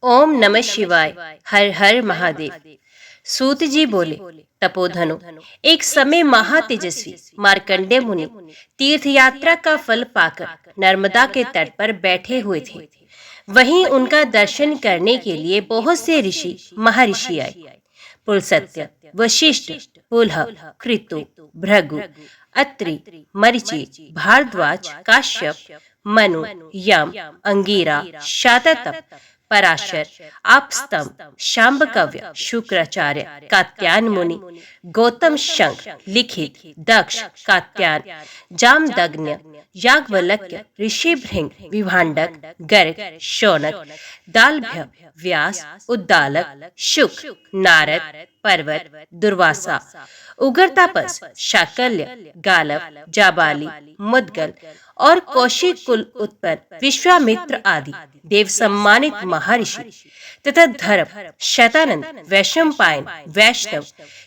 ओम नमः शिवाय। हर हर महादेव। सूत जी बोले, तपोधनो, एक समय महातेजस्वी मार्कंडेय मुनि तीर्थ यात्रा का फल पाकर नर्मदा के तट पर बैठे हुए थे। वहीं उनका दर्शन करने के लिए बहुत से ऋषि महर्षि आए। पुलस्त्य, वशिष्ठ, पुलह, कृतु, भृगु, अत्रि, मरीचि, भारद्वाज, काश्यप, मनु, यम, अंगिरा, शाततप, पराशर, आपस्तम, शांबकव्य, शुक्राचार्य, कात्यायन मुनि, गौतम शंख, लिखित, दक्ष, कात्यायन, जामदग्न्य, याज्ञवल्क्य, ऋषिभृंग, विभांडक, गर्ग, शौनक, दालभ्य, व्यास, उद्दालक, शुक, नारद, पर्वत, दुर्वासा, उग्रतापस, शाकल्य, गालव, जाबाली, मुद्गल और कौशिक कुल उत्पन्न विश्वामित्र आदि देव सम्मानित महर्षि तथा धर्म, शतानंद, वैशंपायन, वैष्णव,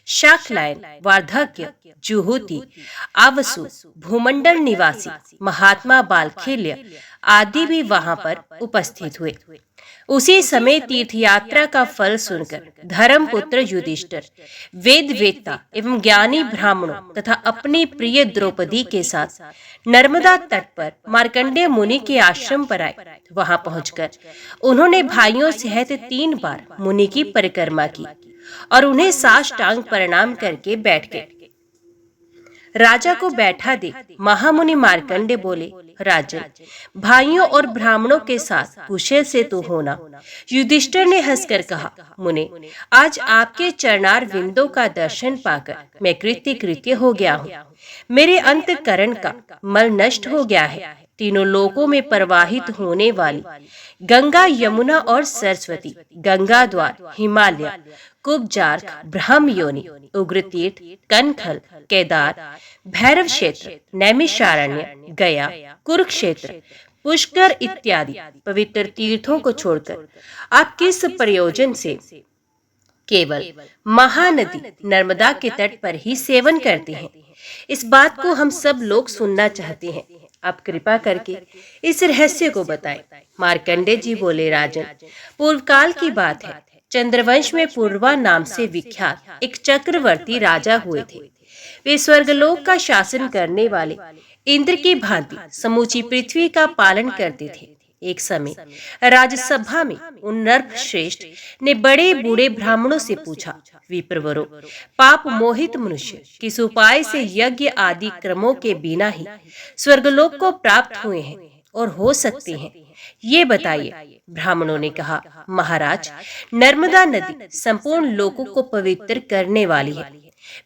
शाक्लायन, वार्धक्य, जुहूति, आवसु, भूमंडल निवासी महात्मा बालखिल्य आदि भी वहां पर उपस्थित हुए। उसी समय तीर्थ यात्रा का फल सुनकर धर्मपुत्र युधिष्ठिर वेद वेत्ता एवं ज्ञानी ब्राह्मणों तथा अपनी प्रिय द्रौपदी के साथ नर्मदा तट पर मार्कंडेय मुनि के आश्रम पर आए। वहां पहुंचकर उन्होंने भाइयों सहित 3 बार मुनि की परिक्रमा की और उन्हें साष्टांग प्रणाम करके बैठ गए। राजा को बैठा देख महामुनि मार्कंडेय बोले, राजन, भाइयों और ब्राह्मणों के साथ कुशल से तो होना। युधिष्ठिर ने हंसकर कहा, मुने, आज आपके चरणार विंदों का दर्शन पाकर मैं कृत्य हो गया हूँ। मेरे अंतःकरण का मल नष्ट हो गया है। तीनों लोकों में प्रवाहित होने वाली गंगा, यमुना और सरस्वती, गंगा द्वार, हिमालय, कुब्जार्क, ब्रह्म योनि, उग्रतीर्थ, कनखल, केदार, भैरव क्षेत्र, नैमिषारण्य, गया, कुरुक्षेत्र, पुष्कर इत्यादि पवित्र तीर्थों को छोड़कर आप किस प्रयोजन से केवल महानदी नर्मदा के तट पर ही सेवन करते हैं? इस बात को हम सब लोग सुनना चाहते हैं। आप कृपा करके इस रहस्य को बताएं। मार्कंडेय जी बोले, राजन, पूर्व काल की बात है। चंद्रवंश में पूर्वा नाम से विख्यात एक चक्रवर्ती राजा हुए थे। वे स्वर्गलोक का शासन करने वाले इंद्र की भांति समूची पृथ्वी का पालन करते थे। एक समय राज्यसभा में उन नरश्रेष्ठ ने बड़े बूढ़े ब्राह्मणों से पूछा, विप्रवरों, पाप मोहित मनुष्य किस उपाय से यज्ञ आदि क्रमों के बिना ही स्वर्गलोक को प्राप्त हुए हैं और हो सकते हैं, ये बताइए। ब्राह्मणों ने कहा, महाराज, नर्मदा नदी संपूर्ण लोकों को पवित्र करने वाली है।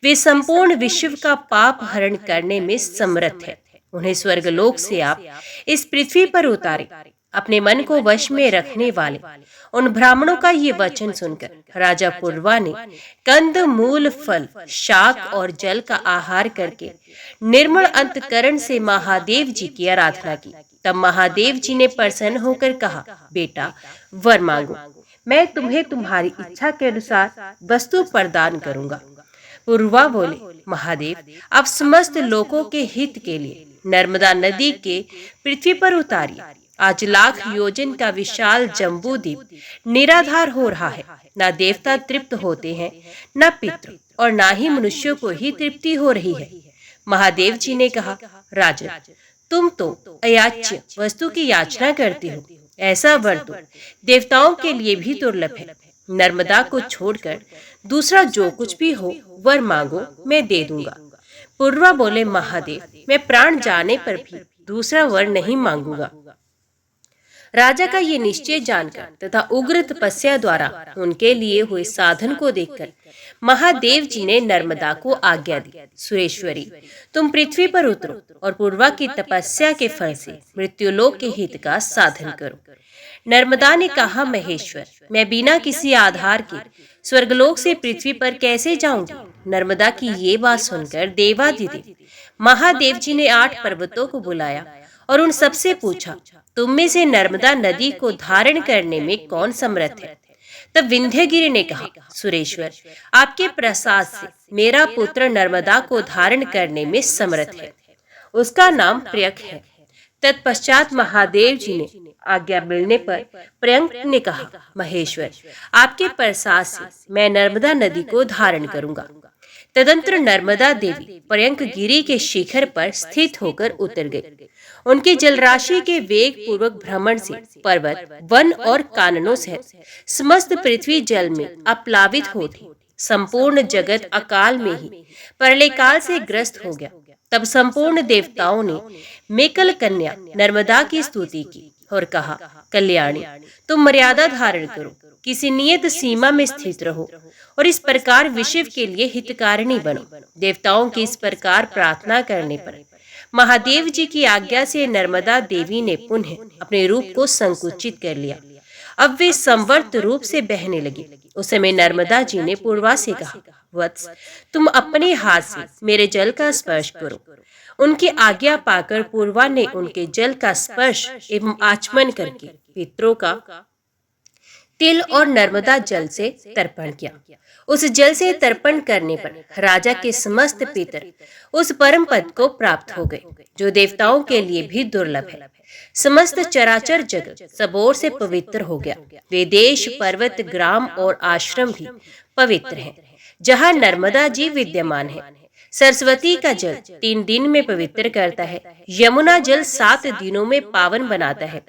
वे संपूर्ण विश्व का पाप हरण करने में समर्थ है। उन्हें स्वर्गलोक से आप इस पृथ्वी पर उतारे। अपने मन को वश में रखने वाले उन ब्राह्मणों का ये वचन सुनकर राजा पूर्वा ने कंद, मूल, फल, शाक और जल का आहार करके निर्मल अंतकरण से महादेव जी की आराधना की। तब महादेव जी ने प्रसन्न होकर कहा, बेटा, वर मांगो, मैं तुम्हें तुम्हारी इच्छा के अनुसार वस्तु प्रदान करूंगा। पूर्वा बोले, महादेव, आप समस्त लोगों के हित के लिए नर्मदा नदी के पृथ्वी पर उतारिए। आज लाख योजन का विशाल जम्बू द्वीप निराधार हो रहा है। ना देवता तृप्त होते हैं, ना पितृ, और ना ही मनुष्यों को ही तृप्ति हो रही है। महादेव जी ने कहा, राजन, तुम तो अयाच्य वस्तु की याचना करते हो। ऐसा वर तो देवताओं के लिए भी दुर्लभ है। नर्मदा को छोड़कर दूसरा जो कुछ भी हो वर मांगो, मैं दे दूंगा। पूर्वा बोले, महादेव, मैं प्राण जाने पर भी दूसरा वर नहीं मांगूंगा। राजा का ये निश्चय जानकर तथा उग्र तपस्या द्वारा उनके लिए हुए साधन को देखकर महादेव जी ने नर्मदा को आज्ञा दी, सुरेश्वरी, तुम पृथ्वी पर उतरो और पूर्वा की तपस्या के फल से मृत्युलोक के हित का साधन करो। नर्मदा ने कहा, महेश्वर, मैं बिना किसी आधार के स्वर्गलोक से पृथ्वी पर कैसे जाऊंगी? नर्मदा की ये बात सुनकर देवाधिदेव महादेव जी ने 8 पर्वतों को बुलाया और उन सबसे पूछा, तुम में से नर्मदा नदी को धारण करने में कौन समर्थ है? तब विंध्यगिरि ने कहा, सुरेश्वर, आपके प्रसाद से मेरा पुत्र नर्मदा को धारण करने में समर्थ है। उसका नाम प्रयक है। तत्पश्चात महादेव जी ने आज्ञा मिलने पर पर्यंक ने कहा, महेश्वर, आपके प्रसाद से मैं नर्मदा नदी को धारण करूंगा। तदंतर नर्मदा देवी पर्यंक गिरी के शिखर पर स्थित होकर उतर गई। उनके जलराशि के वेग पूर्वक भ्रमण से पर्वत, वन और काननों सहित समस्त पृथ्वी जल में अप्लावित हो थी। संपूर्ण जगत अकाल में ही प्रलय काल से ग्रस्त हो गया। तब संपूर्ण देवताओं ने मेकल कन्या नर्मदा की स्तुति की और कहा, कल्याणी, तुम मर्यादा धारण करो, किसी नियत सीमा में स्थित रहो और इस प्रकार विश्व के लिए हितकारिणी बनो। देवताओं की इस प्रकार प्रार्थना करने पर महादेव जी की आज्ञा से नर्मदा देवी ने पुनः अपने रूप को संकुचित कर लिया। अब वे संवर्त रूप से बहने लगी। उस समय नर्मदा जी ने पूर्वा से कहा, वत्स, तुम अपने हाथ से मेरे जल का स्पर्श करो। उनकी आज्ञा पाकर पूर्वा ने उनके जल का स्पर्श एवं आचमन करके पितरों का तिल और नर्मदा जल से तर्पण किया। उस जल से तर्पण करने पर राजा के समस्त पितर उस परम पद को प्राप्त हो गए, जो देवताओं के लिए भी दुर्लभ है। समस्त चराचर जगत सब ओर से पवित्र हो गया। वे देश, पर्वत, ग्राम और आश्रम भी पवित्र हैं, जहाँ नर्मदा जी विद्यमान है। सरस्वती का जल 3 दिन में पवित्र करता है। यमुना जल 7 दिनों में पावन बनाता है।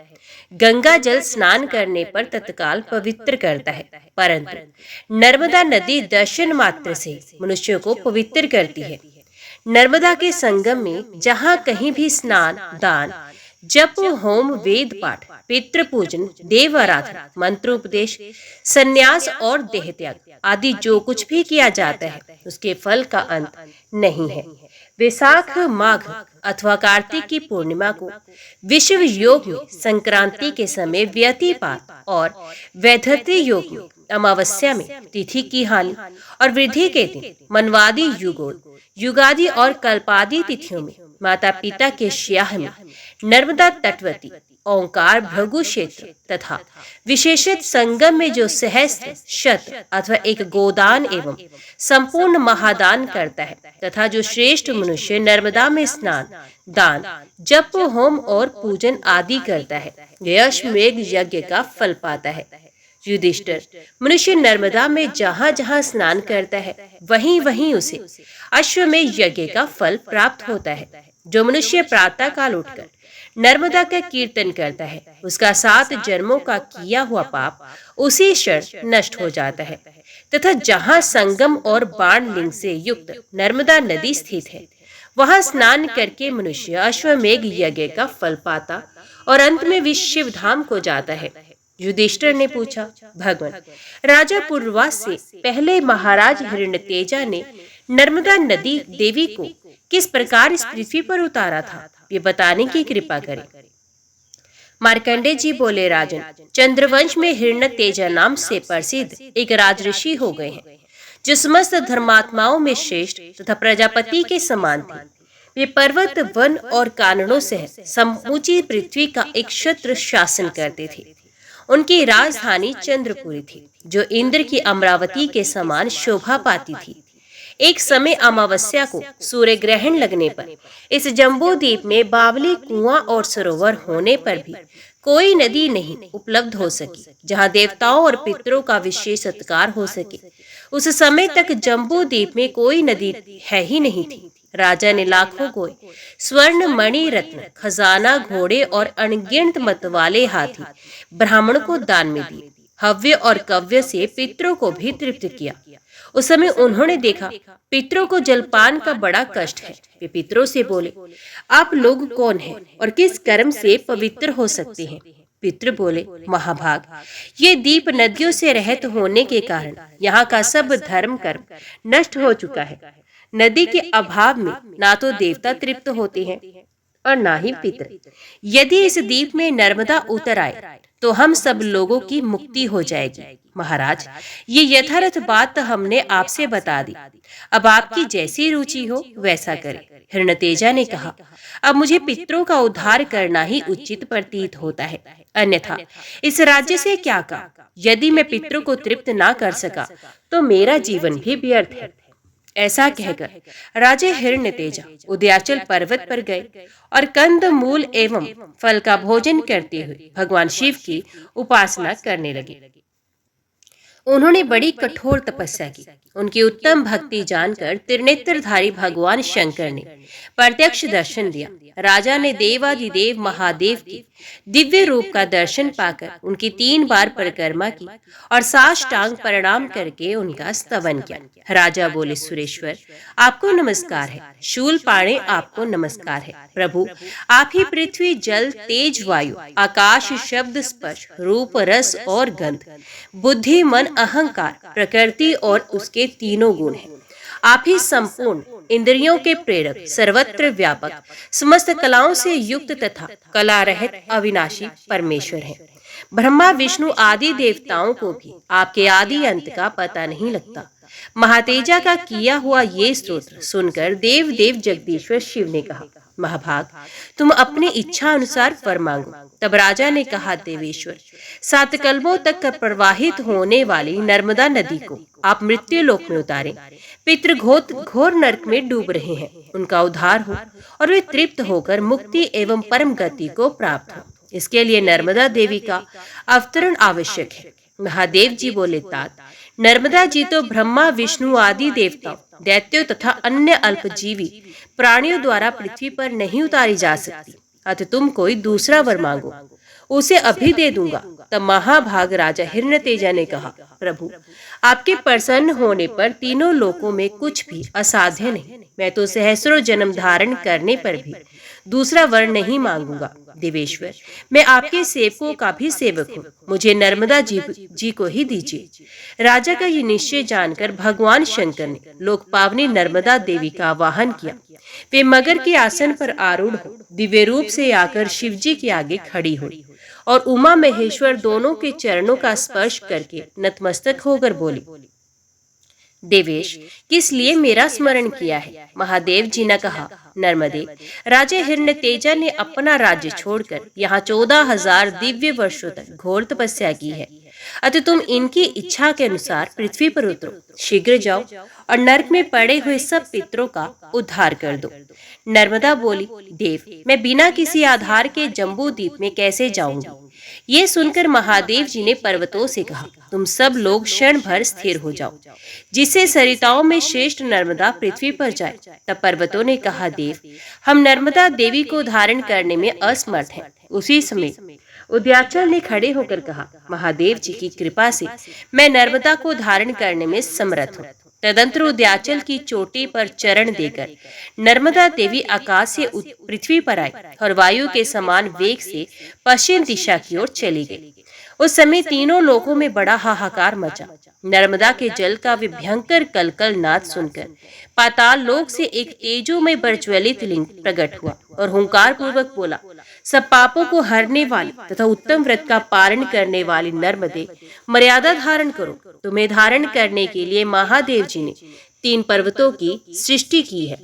गंगा जल स्नान करने पर तत्काल पवित्र करता है, परंतु नर्मदा नदी दर्शन मात्र से मनुष्यों को पवित्र करती है। नर्मदा के संगम में जहाँ कहीं भी स्नान, दान, जप, होम, वेद पाठ, पितृ पूजन, देव आराधना, मंत्रोपदेश, संन्यास और देह त्याग आदि जो कुछ भी किया जाता है, उसके फल का अंत नहीं है। वैशाख, माघ अथवा कार्तिक की पूर्णिमा को विश्व योग में संक्रांति के समय व्यतिपात और वैधृति योग में अमावस्या में तिथि की हानि और वृद्धि के दिन मनवादी युगोद, युगादि और कल्पादि तिथियों में माता पिता के श्याह में नर्मदा तटवर्ती ओंकार भृगु क्षेत्र तथा विशेषित संगम में जो सहस्त्र, शत अथवा एक गोदान एवं संपूर्ण महादान करता है तथा जो श्रेष्ठ मनुष्य नर्मदा में स्नान, दान, जप, होम और पूजन आदि करता है, वह अश्वमेघ यज्ञ का फल पाता है। युधिष्ठिर, मनुष्य नर्मदा में जहाँ जहाँ स्नान करता है, वहीं वहीं उसे अश्वमेघ यज्ञ का फल प्राप्त होता है। जो मनुष्य प्रातः काल उठकर नर्मदा का कीर्तन करता है, उसका 7 जन्मों का किया हुआ पाप उसी क्षण नष्ट हो जाता है। तथा जहाँ संगम और बाण लिंग से युक्त नर्मदा नदी स्थित है, वहाँ स्नान करके मनुष्य अश्वमेघ यज्ञ का फल पाता और अंत में विश्व धाम को जाता है। युधिष्ठिर ने पूछा, भगवान, राजा पूर्वास से पहले महाराज हिरण्यतेजा ने नर्मदा नदी देवी को किस प्रकार इस पृथ्वी पर उतारा था, ये बताने की कृपा करें। मार्कंडेय जी बोले, राजन, चंद्रवंश में हिरण्यतेजा नाम से प्रसिद्ध एक राजऋषि हो गए हैं, जो समस्त धर्मात्माओं में श्रेष्ठ तथा प्रजापति के समान थे। वे पर्वत, वन और काननों से समूची पृथ्वी का एक क्षत्र शासन करते थे। उनकी राजधानी चंद्रपुरी थी, जो इंद्र की अमरावती के समान शोभा पाती थी। एक समय अमावस्या को सूर्य ग्रहण लगने पर इस जम्बू द्वीप में बावली, कुआं और सरोवर होने पर भी कोई नदी नहीं उपलब्ध हो सकी, जहां देवताओं और पितरों का विशेष सत्कार हो सके। उस समय तक जम्बू द्वीप में कोई नदी है ही नहीं थी। राजा ने लाखों गोए, स्वर्ण, मणि, रत्न, खजाना, घोड़े और अनगिनत मतवाले हाथी ब्राह्मण को दान में दिए। हव्य और कव्य से पितरों को भी तृप्त किया। उस समय उन्होंने देखा पितरों को जलपान का बड़ा कष्ट है। वे पितरों से बोले, आप लोग कौन हैं और किस कर्म से पवित्र हो सकते हैं? पितृ बोले, महाभाग, ये द्वीप नदियों से रहित होने के कारण यहाँ का सब धर्म कर्म नष्ट हो चुका है। नदी के अभाव में ना तो देवता तृप्त होते हैं और ना ही पितर। यदि इस द्वीप में नर्मदा उतर आए तो हम सब लोगों की मुक्ति हो जाएगी। महाराज, ये यथार्थ बात हमने आपसे बता दी। अब आपकी जैसी रुचि हो वैसा करें। हिरण्यतेजा ने कहा, अब मुझे पितरों का उद्धार करना ही उचित प्रतीत होता है, अन्यथा इस राज्य से क्या काम? यदि मैं पितरों को तृप्त ना कर सका तो मेरा जीवन भी व्यर्थ है। ऐसा कहकर राजा हिरण्यतेजा उदयाचल पर्वत पर गए और कंद मूल एवं फल का भोजन करते हुए भगवान शिव की उपासना करने लगे। उन्होंने बड़ी कठोर तपस्या की। उनकी उत्तम भक्ति जानकर त्रिनेत्रधारी भगवान शंकर ने प्रत्यक्ष दर्शन दिया। राजा ने देवाधिदेव महादेव के दिव्य रूप का दर्शन पाकर उनकी 3 बार परिक्रमा की और साष्टांग प्रणाम करके उनका स्तवन किया। राजा बोले, सुरेश्वर आपको नमस्कार है, शूलपाणे आपको नमस्कार है। प्रभु आप ही पृथ्वी, जल, तेज, वायु, आकाश, शब्द, स्पर्श, रूप, रस और गंध, बुद्धि, मन, अहंकार, प्रकृति और उसके तीनों गुण हैं। आप ही संपूर्ण इंद्रियों के प्रेरक, सर्वत्र व्यापक, समस्त कलाओं से युक्त तथा कला रहित अविनाशी परमेश्वर हैं। ब्रह्मा विष्णु आदि देवताओं को भी आपके आदि अंत का पता नहीं लगता। महातेजा का किया हुआ ये स्तोत्र सुनकर देव देव जगदीश्वर शिव ने कहा, महाभाग तुम अपनी इच्छा अनुसार वर मांगो। तब राजा ने कहा, देवेश्वर 7 कल्पों तक प्रवाहित होने वाली नर्मदा नदी को आप मृत्यु लोक में उतारें। पितृ घोर नरक में डूब रहे हैं, उनका उद्धार हो और वे तृप्त होकर मुक्ति एवं परम गति को प्राप्त हो। इसके लिए नर्मदा देवी का अवतरण आवश्यक है। महादेव जी बोले, तात नर्मदा जी तो ब्रह्मा विष्णु आदि देवताओं, दैत्यों तथा अन्य अल्पजीवी प्राणियों द्वारा पृथ्वी पर नहीं उतारी जा सकती। अतः तुम कोई दूसरा वर मांगो, उसे अभी दे दूंगा। तब महाभाग राजा हिरण्यतेजा ने कहा, प्रभु आपके प्रसन्न होने पर तीनों लोकों में कुछ भी असाध्य नहीं। मैं तो सहस्रों जन्म धारण करने पर भी दूसरा वर नहीं मांगूंगा। देवेश्वर मैं आपके सेवकों का भी सेवक हूँ, मुझे नर्मदा जी को ही दीजिए। राजा का ये निश्चय जानकर भगवान शंकर ने लोक पावनी नर्मदा देवी का आवाहन किया। वे मगर के आसन पर आरूढ़ हो दिव्य रूप से आकर शिव जी के आगे खड़ी हुई और उमा महेश्वर दोनों के चरणों का स्पर्श करके नतमस्तक होकर बोली, देवेश किस लिए मेरा स्मरण किया है? महादेव जी ने कहा, नर्मदे राजा हिरण्यतेजा ने अपना राज्य छोड़कर यहाँ 14,000 दिव्य वर्षों तक घोर तपस्या की है। अतः तुम इनकी इच्छा के अनुसार पृथ्वी पर उतरो, शीघ्र जाओ और नरक में पड़े हुए सब पितरों का उद्धार कर दो। नर्मदा बोली, देव मैं बिना किसी आधार के जम्बू द्वीप में कैसे जाऊंगी? ये सुनकर महादेव जी ने पर्वतों से कहा, तुम सब लोग क्षण भर स्थिर हो जाओ, जिससे सरिताओं में श्रेष्ठ नर्मदा पृथ्वी पर जाए। तब पर्वतों ने कहा, देव हम नर्मदा देवी को धारण करने में असमर्थ हैं। उसी समय उदयाचल ने खड़े होकर कहा, महादेव जी की कृपा से मैं नर्मदा को धारण करने में समर्थ हूँ। तदंतर उदयाचल की चोटी पर चरण देकर नर्मदा देवी आकाश से पृथ्वी पर आई और वायु के समान वेग से पश्चिम दिशा की ओर चली गई। उस समय तीनों लोकों में बड़ा हाहाकार मचा। नर्मदा के जल का विभयंकर कलकल नाद सुनकर पाताल लोक से एक तेजोमय प्रज्वलित लिंग प्रकट हुआ और हुंकार पूर्वक बोला, सब पापों को हरने वाली तथा उत्तम व्रत का पालन करने वाली नर्मदे मर्यादा धारण करो। तुम्हें धारण करने के लिए महादेव जी ने 3 पर्वतों की सृष्टि की है,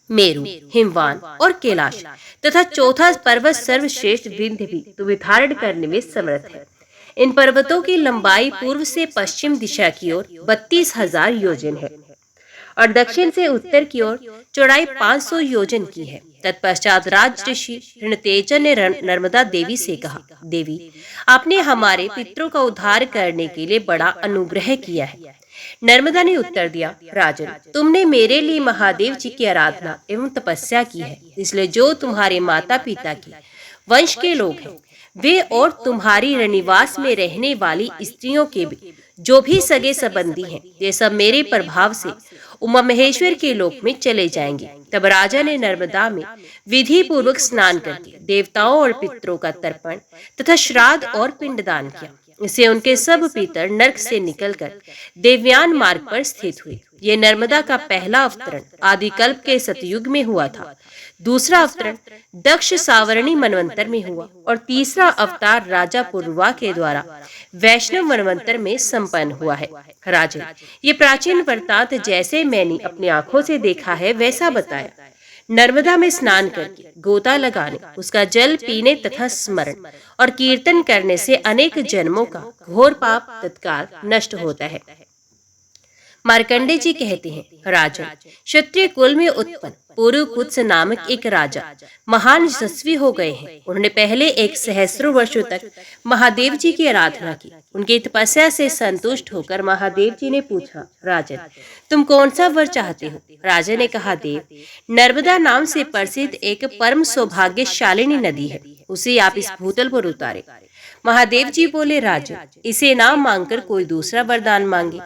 मेरु, हिमवान और कैलाश, तथा चौथा पर्वत सर्वश्रेष्ठ विंध्य भी तुम्हें धारण करने में समर्थ है। इन पर्वतों की लंबाई पूर्व से पश्चिम दिशा की ओर 32,000 योजन है और दक्षिण से उत्तर की ओर चौड़ाई 500 योजन की है। तत्पश्चात राजऋषि हिरण्यतेजा ने नर्मदा देवी से कहा, देवी आपने हमारे पितरों का उद्धार करने के लिए बड़ा अनुग्रह किया है। नर्मदा ने उत्तर दिया, राजन तुमने मेरे लिए महादेव जी की आराधना एवं तपस्या की है, इसलिए जो तुम्हारे माता पिता के वंश के लोग हैं वे और तुम्हारी रनिवास में रहने वाली स्त्रियों के भी जो भी सगे संबंधी हैं, ये सब मेरे प्रभाव से उमा महेश्वर के लोक में चले जाएंगे। तब राजा ने नर्मदा में विधि पूर्वक स्नान करके देवताओं और पितरों का तर्पण तथा श्राद्ध और पिंडदान किया। इससे उनके सब पितर नरक से निकलकर देवयान मार्ग पर स्थित हुए। ये नर्मदा का पहला अवतरण आदिकल्प के सतयुग में हुआ था, दूसरा अवतरण दक्ष सावरणी मनवंतर में हुआ और तीसरा अवतार राजा पुरुवा के द्वारा वैष्णव मनवंतर में संपन्न हुआ है। राजन ये प्राचीन वृत्तांत जैसे मैंने अपनी आंखों से देखा है वैसा बताया। नर्मदा में स्नान करके गोता लगाने, उसका जल पीने तथा स्मरण और कीर्तन करने से अनेक जन्मों का घोर पाप तत्काल नष्ट होता है। मार्कंडे जी कहते हैं, राजन, क्षत्रिय कुल में उत्पन्न पुरुकुत्स नामक एक राजा महान यशस्वी हो गए हैं। उन्होंने पहले एक सहस्रों वर्षों तक महादेव जी की आराधना की। उनकी तपस्या से संतुष्ट होकर महादेव जी ने पूछा, राजन, तुम कौन सा वर चाहते हो? राजा ने कहा, देव, नर्मदा नाम से प्रसिद्ध एक परम सौभाग्यशालिनी नदी है, उसे आप इस भूतल पर उतारे। महादेव जी बोले, राजन, इसे ना मांगकर कोई दूसरा वरदान मांगे।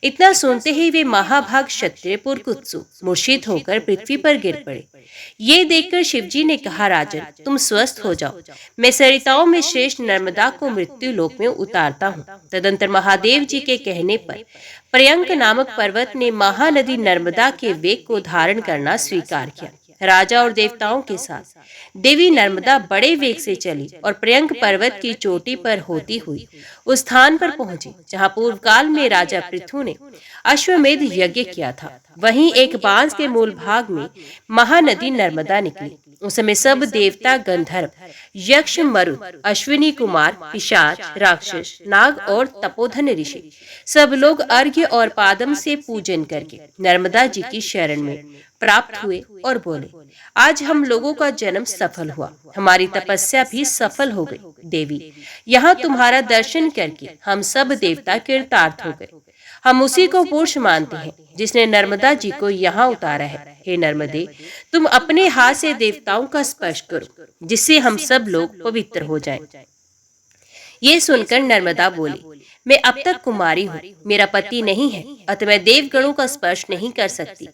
इतना सुनते ही वे महाभाग क्षत्रिय पुरकुत्सु मूर्छित होकर पृथ्वी पर गिर पड़े। ये देखकर शिवजी ने कहा, राजन, तुम स्वस्थ हो जाओ, मैं सरिताओं में श्रेष्ठ नर्मदा को मृत्यु लोक में उतारता हूँ। तदंतर महादेव जी के कहने पर पर्यंक नामक पर्वत ने महानदी नर्मदा के वेग को धारण करना स्वीकार किया। राजा और देवताओं के साथ देवी नर्मदा बड़े वेग से चली और पर्यंक पर्वत की चोटी पर होती हुई उस स्थान पर पहुंची जहां पूर्व काल में राजा पृथु ने अश्वमेध यज्ञ किया था। वहीं एक बांस के मूल भाग में महानदी नर्मदा निकली। उस समय सब देवता, गंधर्व, यक्ष, मरुत, अश्विनी कुमार, पिशाच, राक्षस, नाग और तपोधन ऋषि सब लोग अर्घ्य और पादम से पूजन करके नर्मदा जी की शरण में प्राप्त हुए और बोले, आज हम लोगों का जन्म सफल हुआ, हमारी तपस्या भी सफल हो गई। देवी, यहाँ तुम्हारा दर्शन करके हम सब देवता कृतार्थ हो गए। हम उसी को पुरुष मानते हैं जिसने नर्मदा जी को यहाँ उतारा है। हे नर्मदे, तुम अपने हाथ से देवताओं का स्पर्श करो, जिससे हम सब लोग पवित्र हो जाएं। ये सुनकर नर्मदा बोली, मैं अब तक कुमारी हूँ, मेरा पति नहीं है, अतः मैं देवगणों का स्पर्श नहीं कर सकती।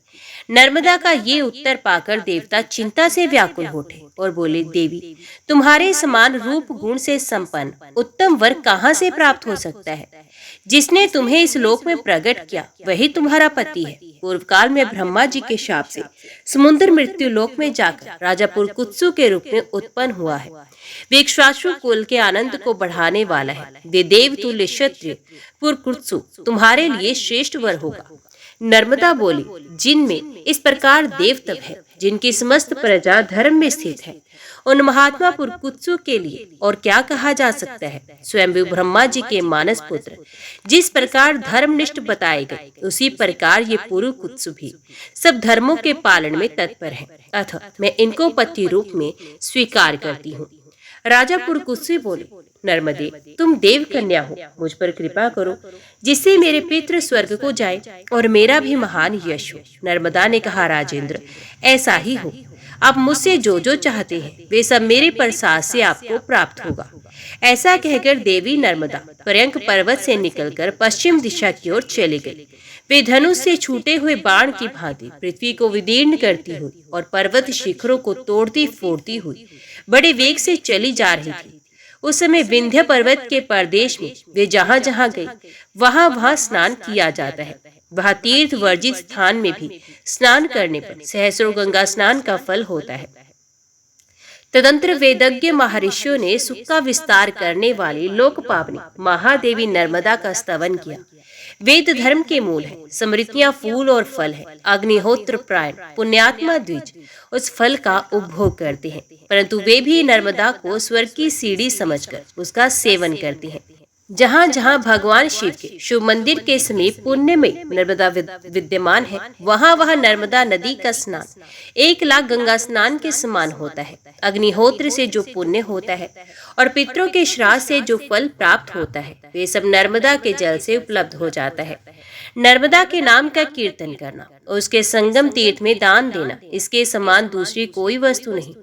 नर्मदा का ये उत्तर पाकर देवता चिंता से व्याकुल हो उठे और बोले, देवी, तुम्हारे समान रूप गुण से संपन्न उत्तम वर कहाँ से प्राप्त हो सकता है? जिसने तुम्हें इस लोक में प्रकट किया वही तुम्हारा पति है। पूर्व काल में ब्रह्मा जी के शाप से समुद्र मृत्यु लोक में जाकर राजा पुरकुत्सु के रूप में उत्पन्न हुआ है। वे इक्ष्वाकु कुल के आनंद को बढ़ाने वाला है। वे देवतुल्य क्षत्रिय पुरकुत्सु तुम्हारे लिए श्रेष्ठ वर होगा। नर्मदा बोली, जिनमें इस प्रकार देवतव है, जिनकी समस्त प्रजा धर्म में स्थित है, उन महात्मा पुरकुत्सु के लिए और क्या कहा जा सकता है? स्वयं ब्रह्मा जी के मानस पुत्र जिस प्रकार धर्मनिष्ठ बताए गए, उसी प्रकार ये पुरकुत्सु भी सब धर्मों के पालन में तत्पर है। अतः मैं इनको पति रूप में स्वीकार करती हूँ। राजा पुरकुत्सु बोले, नर्मदे, तुम देव कन्या हो, मुझ पर कृपा करो, जिससे मेरे पितृ स्वर्ग को जाए और मेरा भी महान यश हो। नर्मदा ने कहा, राजेंद्र, ऐसा ही हो। आप मुझसे जो जो चाहते हैं वे सब मेरे प्रसाद से आपको प्राप्त होगा। ऐसा कहकर देवी नर्मदा पर्यंक पर्वत से निकलकर पश्चिम दिशा की ओर चली गई। वे धनुष से छूटे हुए बाण की भांति पृथ्वी को विदीर्ण करती हुई और पर्वत शिखरों को तोड़ती फोड़ती हुई बड़े वेग से चली जा रही थी। उस समय विंध्य पर्वत के प्रदेश में वे जहाँ जहाँ गई वहाँ वहाँ स्नान किया जाता है। वहाँ तीर्थ वर्जित स्थान में भी स्नान करने पर सहस्रों गंगा स्नान का फल होता है। तदंतर वेदज्ञ महर्षियों ने सुख का विस्तार करने वाली लोक पावनी महादेवी नर्मदा का स्तवन किया। वेद धर्म के मूल है, स्मृतियां फूल और फल है। अग्निहोत्र प्रायण पुण्यात्मा द्विज उस फल का उपभोग करते हैं, परंतु वे भी नर्मदा को स्वर्ग की सीढ़ी समझकर उसका सेवन करते हैं। जहाँ जहाँ भगवान शिव के शिव मंदिर के समीप पुण्य में नर्मदा विद्यमान है, वहाँ वहाँ नर्मदा नदी का स्नान 1,00,000 गंगा स्नान के समान होता है। अग्निहोत्र से जो पुण्य होता है और पितरों के श्राद्ध से जो फल प्राप्त होता है, वे सब नर्मदा के जल से उपलब्ध हो जाता है। नर्मदा के नाम का कीर्तन करना और उसके संगम तीर्थ में दान देना, इसके समान दूसरी कोई वस्तु नहीं।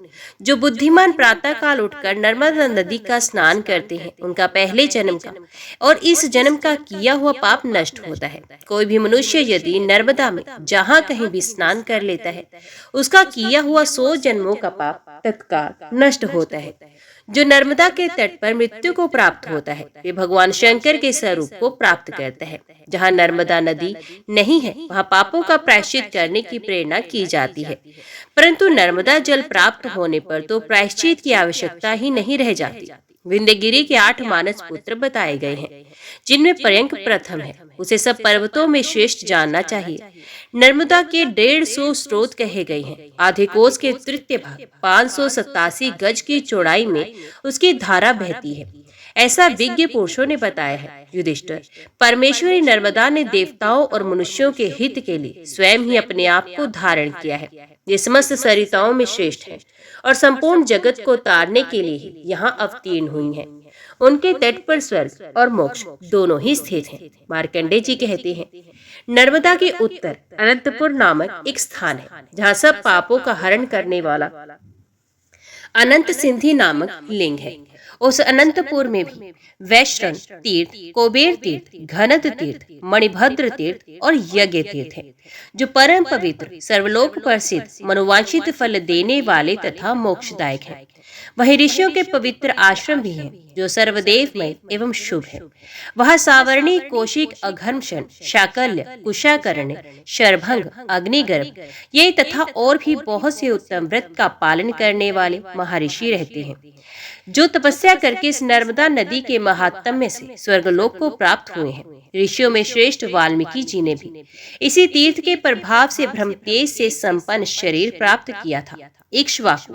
जो बुद्धिमान प्रातः काल उठकर नर्मदा नदी का स्नान करते हैं, उनका पहले जन्म का और इस जन्म का किया हुआ पाप नष्ट होता है। कोई भी मनुष्य यदि नर्मदा में जहाँ कहीं भी स्नान कर लेता है, उसका किया हुआ 100 जन्मों का पाप तत्काल नष्ट होता है। जो नर्मदा के तट पर मृत्यु को प्राप्त होता है, वे भगवान शंकर के स्वरूप को प्राप्त करता है। जहाँ नर्मदा नदी नहीं है, वहाँ पापों का प्रायश्चित करने की प्रेरणा की जाती है, परंतु नर्मदा जल प्राप्त होने पर तो प्रायश्चित की आवश्यकता ही नहीं रह जाती। विंध्यगिरि के 8 मानस पुत्र बताए गए हैं, जिनमें पर्यंक प्रथम है। उसे सब पर्वतों में श्रेष्ठ जानना चाहिए। नर्मदा के 150 स्रोत कहे गए हैं। आधे कोस के तृतीय भाग 587 गज की चौड़ाई में उसकी धारा बहती है। ऐसा विज्ञ पुरुषों ने बताया है। युधिष्ठिर, परमेश्वरी नर्मदा ने देवताओं और मनुष्यों के हित के लिए स्वयं ही अपने आप को धारण किया है। ये समस्त सरिताओं में श्रेष्ठ है और संपूर्ण जगत को तारने के लिए ही यहाँ अवतीर्ण हुई हैं। उनके तट पर स्वर्ग और मोक्ष दोनों ही स्थित हैं। मार्कंडेय जी कहते हैं, नर्मदा के उत्तर अनंतपुर नामक एक स्थान है, जहाँ सब पापों का हरण करने वाला अनंत सिंधि नामक लिंग है। उस अनंतपुर में भी वैश्रण तीर्थ, कुबेर तीर्थ, घनद तीर्थ, मणिभद्र तीर्थ और यज्ञ तीर्थ है, जो परम पवित्र, सर्वलोक प्रसिद्ध, मनोवांछित फल देने वाले तथा मोक्षदायक है। वहीं ऋषियों के पवित्र आश्रम भी हैं, जो सर्वदेवमय एवं शुभ है। वह सावर्णी, कौशिक, अघर्मशन, शाकल्य, कुशाकर्ण, शरभंग, अग्निगर्भ, ये तथा और भी बहुत से उत्तम व्रत का पालन करने वाले महर्षि रहते हैं, जो तपस्या करके इस नर्मदा नदी के महात्म्य से स्वर्गलोक को प्राप्त हुए हैं। ऋषियों में श्रेष्ठ वाल्मीकि जी ने भी इसी तीर्थ के प्रभाव से ब्रह्मतेज से संपन्न शरीर प्राप्त किया था। इक्ष्वाकु,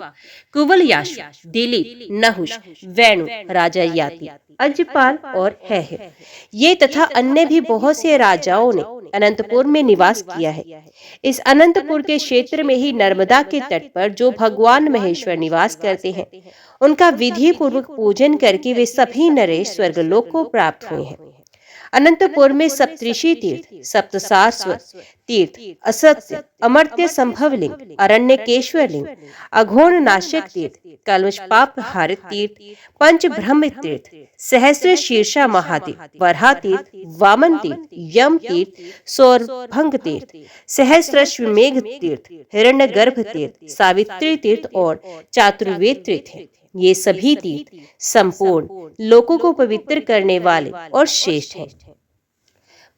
कुवलयाशु, दिलीप, नहुष, वेणु, राजा याति, अजपाल और है ये तथा अन्य भी बहुत से राजाओं ने अनंतपुर में निवास किया है। इस अनंतपुर के क्षेत्र में ही नर्मदा के तट पर जो भगवान महेश्वर निवास करते हैं, उनका विधि पूर्वक पूजन करके वे सभी नरेश स्वर्गलोक को प्राप्त हुए हैं। अनंतपुर में सप्तऋषि तीर्थ, सप्तसारस्वत तीर्थ, असत्य अमर्त्य संभव लिंग, अरण्यकेश्वर लिंग, अघोर नाशक तीर्थ, कलमश पाप हारित तीर्थ, पंच ब्रह्म तीर्थ, सहस्र शीर्षा महादेव, वरहा तीर्थ, वामन तीर्थ, यम तीर्थ, सौरभंग तीर्थ, सहस्रश्वमेघ तीर्थ, हिरण्यगर्भ तीर्थ, सावित्री तीर्थ और चातुर्वेद तीर्थ है। ये सभी तीर्थ संपूर्ण लोकों को पवित्र करने वाले और श्रेष्ठ हैं।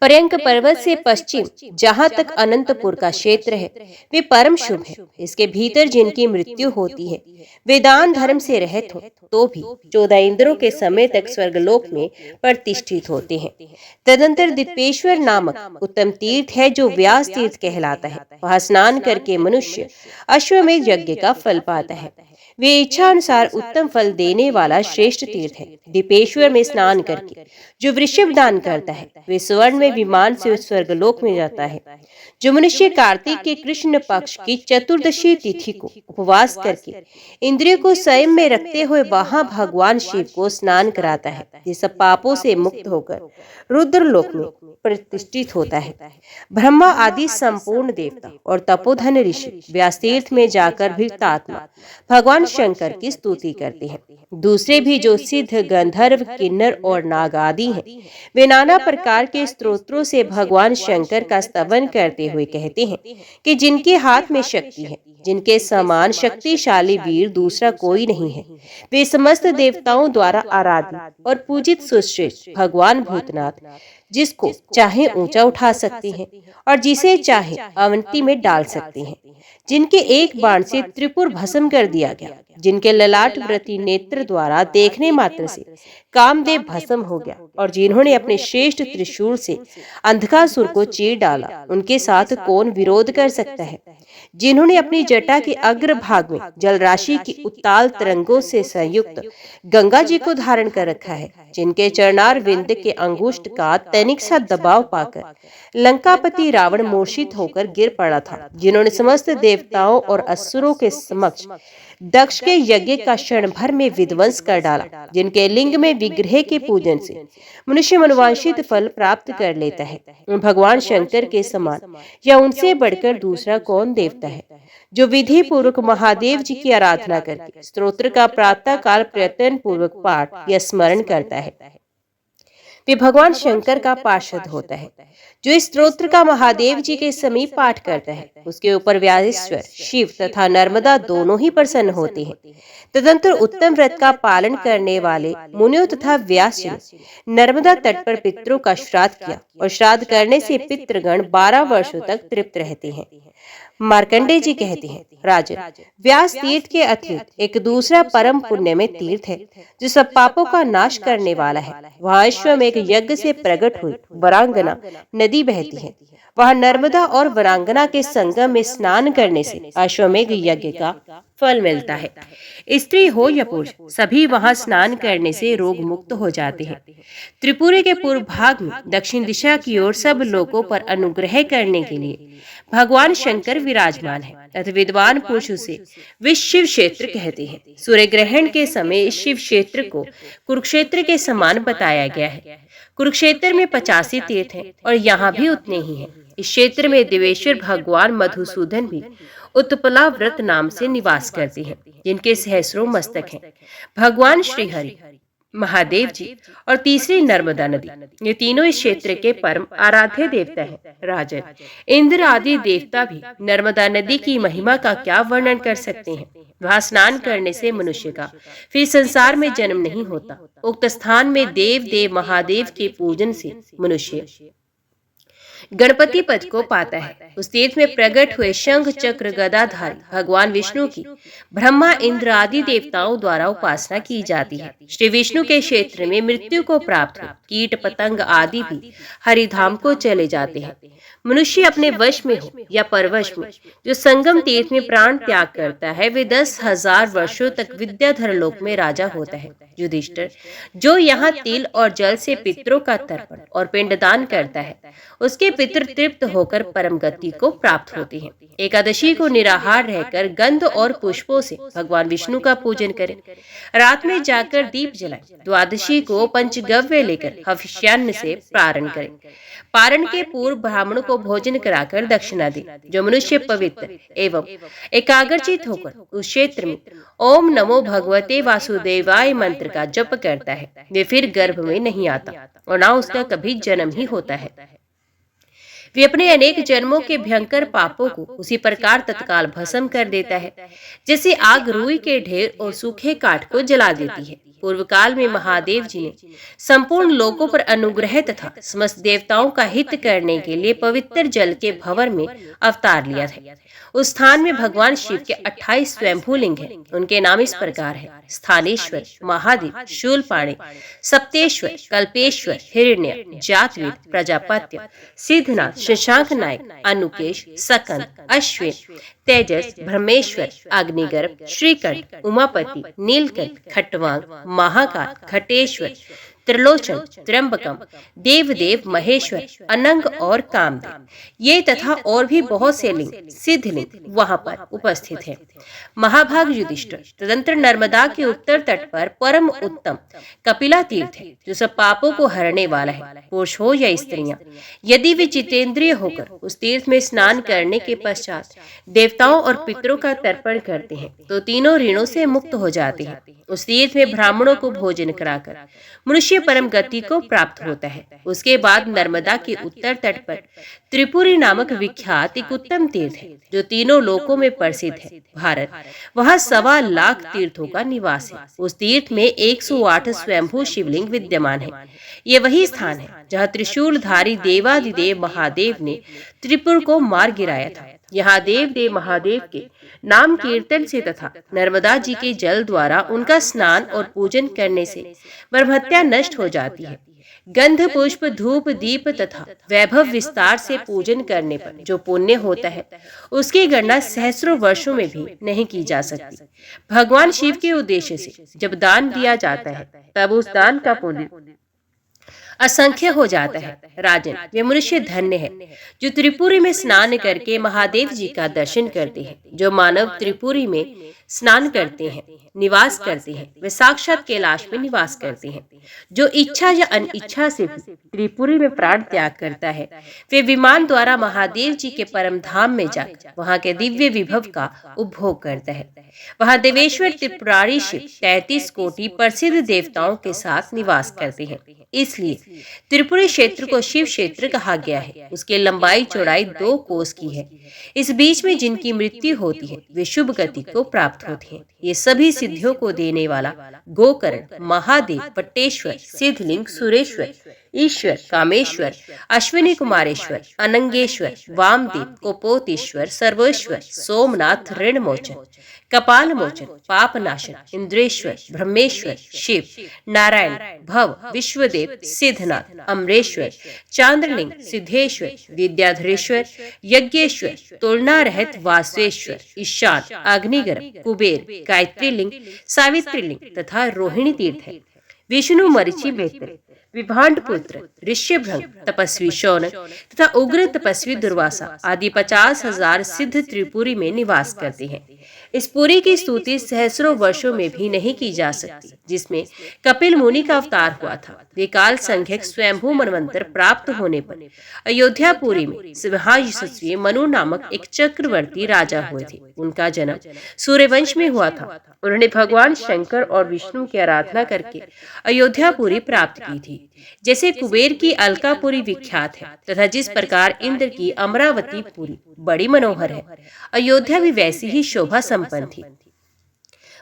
पर्यंक पर्वत से पश्चिम जहाँ तक अनंतपुर का क्षेत्र है, वे परम शुभ है। इसके भीतर जिनकी मृत्यु होती है, वे दान धर्म से रहित हो तो भी 14 इंद्रों के समय तक स्वर्गलोक में प्रतिष्ठित होते हैं। तदंतर दिपेश्वर नामक उत्तम तीर्थ है, जो व्यास तीर्थ कहलाता है। वहाँ स्नान करके मनुष्य अश्वमेध यज्ञ का फल पाता है। वे इच्छा अनुसार उत्तम फल देने वाला श्रेष्ठ तीर्थ है। दीपेश्वर में स्नान करके जो वृषभ दान करता है, वे स्वर्ण में विमान से स्वर्गलोक में जाता है। जो मनुष्य कार्तिक के कृष्ण पक्ष की चतुर्दशी तिथि को उपवास करके इंद्रियों को संयम में रखते हुए वहां भगवान शिव को स्नान कराता है, ये सब पापों से मुक्त होकर रुद्रलोक में प्रतिष्ठित होता है। ब्रह्मा आदि संपूर्ण देवता और तपोधन ऋषि व्यास तीर्थ में जाकर भीतात्मा भगवान शंकर की स्तुति करते हैं। दूसरे भी जो सिद्ध, गंधर्व, किन्नर और नाग आदि हैं, वे नाना प्रकार के स्तोत्रों से भगवान शंकर का स्तवन करते हुए कहते हैं कि जिनके हाथ में शक्ति है, जिनके समान शक्तिशाली वीर दूसरा कोई नहीं है, वे समस्त देवताओं द्वारा आराध्य और पूजित सुश्रेष्ठ भगवान भूतनाथ, जिसको चाहे ऊंचा उठा सकते हैं और जिसे चाहे अवंती में डाल सकते हैं, जिनके एक बाण से त्रिपुर भस्म कर दिया गया, जिनके ललाट व्रती नेत्र द्वारा देखने मात्र से कामदेव भस्म हो गया, और जिन्होंने अपने श्रेष्ठ त्रिशूल से अंधकासुर को चीर डाला, उनके साथ कौन विरोध कर सकता है। जिन्होंने अपनी जटा के अग्र भाग में जल राशि की उत्ताल तरंगों से संयुक्त गंगा जी को धारण कर रखा है, जिनके चरणार विंद के अंगुष्ठ का तनिक सा दबाव पाकर लंकापति रावण मूर्छित होकर गिर पड़ा था, जिन्होंने समस्त देवताओं और असुरों के समक्ष दक्ष के यज्ञ का क्षण भर में विध्वंस कर डाला, जिनके लिंग में विग्रह के पूजन से मनुष्य मनोवांछित फल प्राप्त कर लेता है। भगवान शंकर के समान या उनसे बढ़कर दूसरा कौन देवता है, जो विधि पूर्वक महादेव जी की आराधना करके स्तोत्र का प्रातः काल प्रयत्न पूर्वक पाठ या स्मरण करता है, वे भगवान शंकर का पार्षद होता है। जो इस स्तोत्र का महादेव जी के समीप पाठ करता है, उसके ऊपर व्यासेश्वर, शिव तथा नर्मदा दोनों ही प्रसन्न होते हैं। तदंतर उत्तम व्रत का पालन करने वाले मुनियों तथा व्यास जी ने नर्मदा तट पर पितरों का श्राद्ध किया, और श्राद्ध करने से पितृगण 12 वर्षों तक तृप्त रहते हैं। मार्कंडेय जी कहते हैं, राजन, व्यास तीर्थ के अतिरिक्त एक दूसरा परम पुण्य में तीर्थ है, जो सब पापों का नाश करने वाला है। वहाँ अश्वमेघ यज्ञ से प्रकट हुई वरांगना नदी बहती है। वहां नर्मदा और वरांगना के संगम में स्नान करने से अश्वमेघ यज्ञ का फल मिलता है। स्त्री हो या पुरुष, सभी वहां स्नान करने से रोग मुक्त हो जाते हैं। त्रिपुरी के पूर्व भाग में दक्षिण दिशा की ओर सब लोगों पर अनुग्रह करने के लिए भगवान शंकर विराजमान है तथा विद्वान पुरुष उसे विश्व शिव क्षेत्र कहते हैं। सूर्य ग्रहण के समय इस शिव क्षेत्र को कुरुक्षेत्र के समान बताया गया है। कुरुक्षेत्र में 85 तीर्थ हैं और यहाँ भी उतने ही हैं। इस क्षेत्र में देवेश्वर भगवान मधुसूदन भी उत्पला व्रत नाम से निवास करते हैं, जिनके सहस्रों मस्तक हैं। भगवान श्री हरि, महादेव जी और तीसरी नर्मदा नदी, ये तीनों इस क्षेत्र के परम आराध्य देवता हैं। राजन, इंद्र आदि देवता भी नर्मदा नदी की महिमा का क्या वर्णन कर सकते हैं। वहां स्नान करने से मनुष्य का फिर संसार में जन्म नहीं होता। उक्त स्थान में देव देव महादेव के पूजन से मनुष्य गणपति पद को पाता है। उस तीर्थ में प्रकट हुए शंख चक्र गदाधारी भगवान विष्णु की ब्रह्मा इंद्र आदि देवताओं द्वारा उपासना की जाती है। श्री विष्णु के क्षेत्र में मृत्यु को प्राप्त हो कीट पतंग आदि भी हरिधाम को चले जाते हैं। मनुष्य अपने वश में हो या परवश में जो संगम तीर्थ में प्राण त्याग करता है, वे 10,000 वर्षों तक विद्याधर लोक में राजा होता है। युधिष्ठिर, जो यहाँ तिल और जल से पितरों का तर्पण और पिंडदान करता है, उसके पितृ तृप्त होकर परम गति को प्राप्त होते हैं। एकादशी को निराहार रहकर गंध और पुष्पों से भगवान विष्णु का पूजन करें। रात में जाकर दीप जलाएं। द्वादशी को पंचगव्य लेकर हविष्यान्न से पारण करें। पारण के पूर्व ब्राह्मण को भोजन कराकर दक्षिणा दें। जो मनुष्य पवित्र एवं एकाग्रचित होकर उस क्षेत्र में ओम नमो भगवते वासुदेवाय मंत्र का जप करता है, वे फिर गर्भ में नहीं आता और ना उसका कभी जन्म ही होता है। वे अपने अनेक जन्मों के भयंकर पापों को उसी प्रकार तत्काल भस्म कर देता है, जैसे आग रुई के ढेर और सूखे काठ को जला देती है। पूर्व काल में महादेव जी ने संपूर्ण लोगों पर अनुग्रह तथा समस्त देवताओं का हित करने के लिए पवित्र जल के भंवर में अवतार लिया था। उस स्थान में भगवान शिव के 28 स्वयंभू लिंग हैं। उनके नाम इस प्रकार है: स्थानेश्वर, महादेव, शूलपाणी, सप्तेश्वर, कल्पेश्वर, हिरण्य, जातवेद, प्रजापत्य, सिद्धनाथ, शशांक नायक, अनुकेश, सकंद, अश्विन, तेजस, ब्रह्मेश्वर, अग्निगर्भ, श्रीकंठ, उमापति, नीलकंठ, खटवांग, महाकाल, घटेश्वर, त्रिलोचन, त्र्यंबकम, देवदेव, महेश्वर, अनंग और कामदेव, ये तथा और भी बहुत से लिंग, सिद्धलिंग वहां पर उपस्थित हैं। महाभाग युधिष्ठिर, तदंतर नर्मदा के उत्तर तट पर परम उत्तम कपिला तीर्थ है, जो सब पापों को हरने वाला है। पुरुष हो या स्त्रियां, यदि वे जितेंद्रिय होकर उस तीर्थ में स्नान करने के पश्चात देवताओं और पितरों का तर्पण करते हैं, तो तीनों ऋणों से मुक्त हो जाते हैं। उस तीर्थ में ब्राह्मणों को भोजन कराकर मनुष्य परम गति को प्राप्त होता है। उसके बाद नर्मदा के उत्तर तट पर त्रिपुरी नामक विख्यात एक उत्तम तीर्थ है, जो तीनों लोकों में प्रसिद्ध है। भारत, वहाँ 1.25 लाख तीर्थों का निवास है। उस तीर्थ में 108 स्वयंभू शिवलिंग विद्यमान है। ये वही स्थान है जहाँ त्रिशूलधारी देवादिदेव महादेव ने त्रिपुर को मार गिराया था। यहाँ देव देव महादेव के नाम कीर्तन से तथा नर्मदा जी के जल द्वारा उनका स्नान और पूजन करने से ब्रह्महत्या नष्ट हो जाती है। गंध, पुष्प, धूप, दीप तथा वैभव विस्तार से पूजन करने पर जो पुण्य होता है, उसकी गणना सहस्रों वर्षों में भी नहीं की जा सकती। भगवान शिव के उद्देश्य से जब दान दिया जाता है, तब उस दान का पुण्य असंख्य हो जाता है। राजन, वे मनुष्य धन्य है जो त्रिपुरी में स्नान करके महादेव जी का दर्शन करते हैं। जो मानव त्रिपुरी में स्नान करते हैं, निवास करते हैं, वे साक्षात कैलाश में निवास करते हैं। जो इच्छा या अनिच्छा से भी त्रिपुरी में प्राण त्याग करता है, वे विमान द्वारा महादेव जी के परम धाम में जाकर वहाँ के दिव्य विभव का उपभोग करता है। वहाँ देवेश्वर त्रिपुरारी शिव 33 कोटि प्रसिद्ध देवताओं के साथ निवास करते हैं। इसलिए त्रिपुरी क्षेत्र को शिव क्षेत्र कहा गया है। उसकी लंबाई चौड़ाई 2 कोस की है। इस बीच में जिनकी मृत्यु होती है, वे शुभ गति को प्राप्त होते हैं। ये सभी सिद्धियों को देने वाला गोकर्ण, महादेव, पट्टेश्वर, सिद्धलिंग, सुरेश्वर, ईश्वर, कामेश्वर, अश्विनी कुमारेश्वर, अनंगेश्वर, वामदेव, कोपोतीश्वर, सर्वेश्वर, सोमनाथ, ऋण मोचन, कपाल मोचन, पाप नाशन, इंद्रेश्वर, ब्रह्मेश्वर, शिव, नारायण, भव, विश्वदेव, सिद्धनाथ, अमरेश्वर, चांद्रलिंग, सिद्धेश्वर, विद्याधरेश्वर, यज्ञेश्वर, तुलना रहित वासुएश्वर, ईशान, अग्निगर्भ, कुबेर, गायत्री लिंग, सावित्री लिंग तथा रोहिणी तीर्थ है। विष्णु मरीचि बेहतर, विभांड पुत्र, ऋष्यभृंग, तपस्वी शौनक तथा उग्र तपस्वी दुर्वासा आदि 50,000 सिद्ध त्रिपुरी में निवास करते हैं। इस पुरी की स्तुति सहस्रों वर्षों में भी नहीं की जा सकती, जिसमें कपिल मुनि का अवतार हुआ था। वे काल संख्यक स्वयंभू मनवंतर प्राप्त होने पर अयोध्यापुरी में महायशस्वी मनु नामक एक चक्रवर्ती राजा हुए थे। उनका जन्म सूर्यवंश में हुआ था। उन्होंने भगवान शंकर और विष्णु की आराधना करके अयोध्यापुरी प्राप्त की थी। जैसे कुबेर की अलकापुरी विख्यात है तथा जिस प्रकार इंद्र की अमरावतीपुरी बड़ी मनोहर है, अयोध्या भी वैसी ही शोभा संपन्न थी।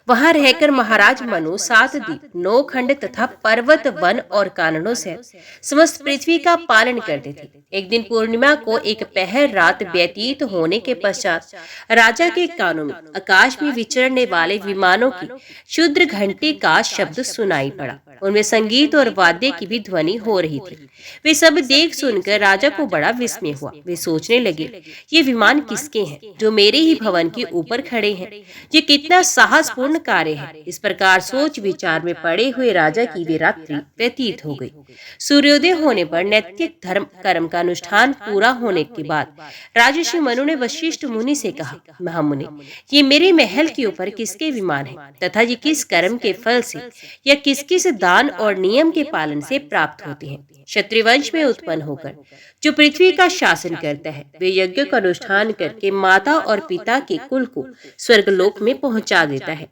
वहां रहकर महाराज मनु 7 द्वीप, 9 खंड तथा पर्वत, वन और काननों से समस्त पृथ्वी का पालन करते थे। एक दिन पूर्णिमा को एक पहर रात व्यतीत होने के पश्चात राजा के कानों में आकाश में विचरने वाले विमानों की क्षुद्र घंटी का शब्द सुनाई पड़ा। उनमें संगीत और वाद्य की भी ध्वनि हो रही थी। वे सब देख सुनकर राजा को बड़ा विस्मय हुआ। वे सोचने लगे, ये विमान किसके हैं जो मेरे ही भवन के ऊपर खड़े हैं? ये कितना साहसपूर्ण कार्य है। इस प्रकार सोच विचार में पड़े हुए राजा की वे रात्रि व्यतीत हो गई। सूर्योदय होने पर नैतिक धर्म कर्म का अनुष्ठान पूरा होने के बाद राजर्षि मनु ने वशिष्ठ मुनि से कहा, महामुनि, ये मेरे महल के ऊपर किसके विमान है तथा ये किस कर्म के फल से या किस किस दान और नियम के पालन से प्राप्त होते हैं? क्षत्रिय वंश में उत्पन्न होकर जो पृथ्वी का शासन करता है, वे यज्ञ का अनुष्ठान करके माता और पिता के कुल को स्वर्गलोक में पहुंचा देता है।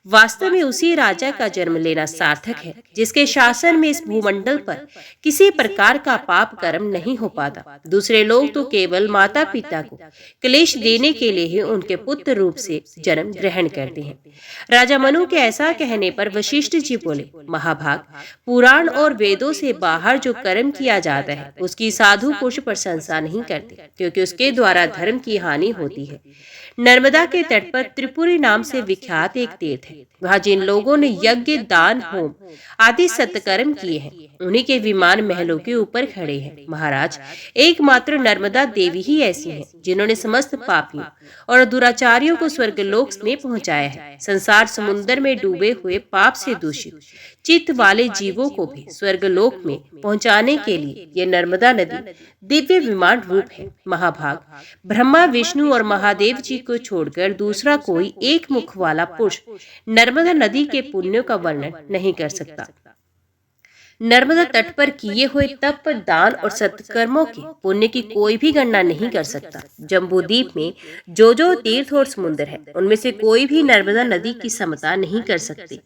वास्तव में उसी राजा का जन्म लेना सार्थक है जिसके शासन में इस भूमंडल पर किसी प्रकार का पाप कर्म नहीं हो पाता। दूसरे लोग तो केवल माता पिता को क्लेश देने के लिए ही उनके पुत्र रूप से जन्म ग्रहण करते हैं। राजा मनु के ऐसा कहने पर वशिष्ठ जी बोले, महाभाग, पुराण और वेदों से बाहर जो कर्म किया जाता है उसकी साधु पुरुष प्रशंसा नहीं करते, क्योंकि उसके द्वारा धर्म की हानि होती है। नर्मदा के तट पर त्रिपुरी नाम से विख्यात एक तीर्थ है। वहाँ जिन लोगों ने यज्ञ, दान, होम आदि सत्कर्म किए हैं, उन्हीं के विमान महलों के ऊपर खड़े हैं। महाराज, एकमात्र नर्मदा देवी ही ऐसी हैं जिन्होंने समस्त पापियों और दुराचारियों को स्वर्गलोक में पहुंचाया है। संसार समुद्र में डूबे हुए पाप से दूषित चित्त वाले जीवों को भी स्वर्गलोक में पहुंचाने के लिए ये नर्मदा नदी दिव्य विमान रूप है। महाभाग, ब्रह्मा, विष्णु और महादेव जी को छोड़कर दूसरा कोई एक मुख वाला पुरुष नर्मदा नदी के पुण्यों का वर्णन नहीं कर सकता। नर्मदा तट पर किए हुए तप, दान और सत्कर्मों के पुण्य की कोई भी गणना नहीं कर सकता। जम्बूद्वीप में जो जो तीर्थ और समुद्र है, उनमें से कोई भी नर्मदा नदी की समता नहीं कर सकते।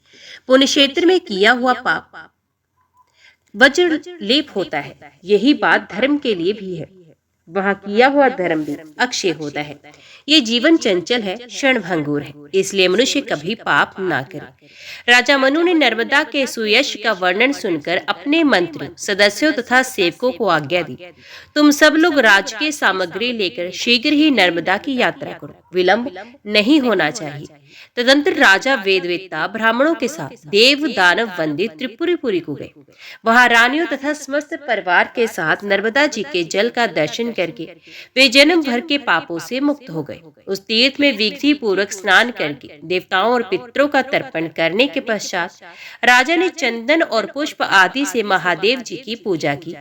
पुण्य क्षेत्र में किया हुआ पाप वज्र लेप होता है। यही बात धर्म के लिए भी है। वहाँ किया हुआ धर्म भी अक्षय होता है। ये जीवन चंचल है, क्षण भंगुर है, इसलिए मनुष्य कभी पाप ना करे। राजा मनु ने नर्मदा के सुयश का वर्णन सुनकर अपने मंत्रियों, सदस्यों तथा सेवकों को आज्ञा दी, तुम सब लोग राजकीय सामग्री लेकर शीघ्र ही नर्मदा की यात्रा करो, विलंब नहीं होना चाहिए। तदंतर राजा वेदवेत्ता ब्राह्मणों के साथ देव दानव वंदित त्रिपुरीपुरी को गए। वहां रानियों तथा समस्त परिवार के साथ नर्मदा जी के जल का दर्शन करके वे जन्म भर के पापों से मुक्त हो गए। उस तीर्थ में विधि पूर्वक स्नान करके देवताओं और पितरों का तर्पण करने के पश्चात राजा ने चंदन और पुष्प आदि से महादेव जी की पूजा की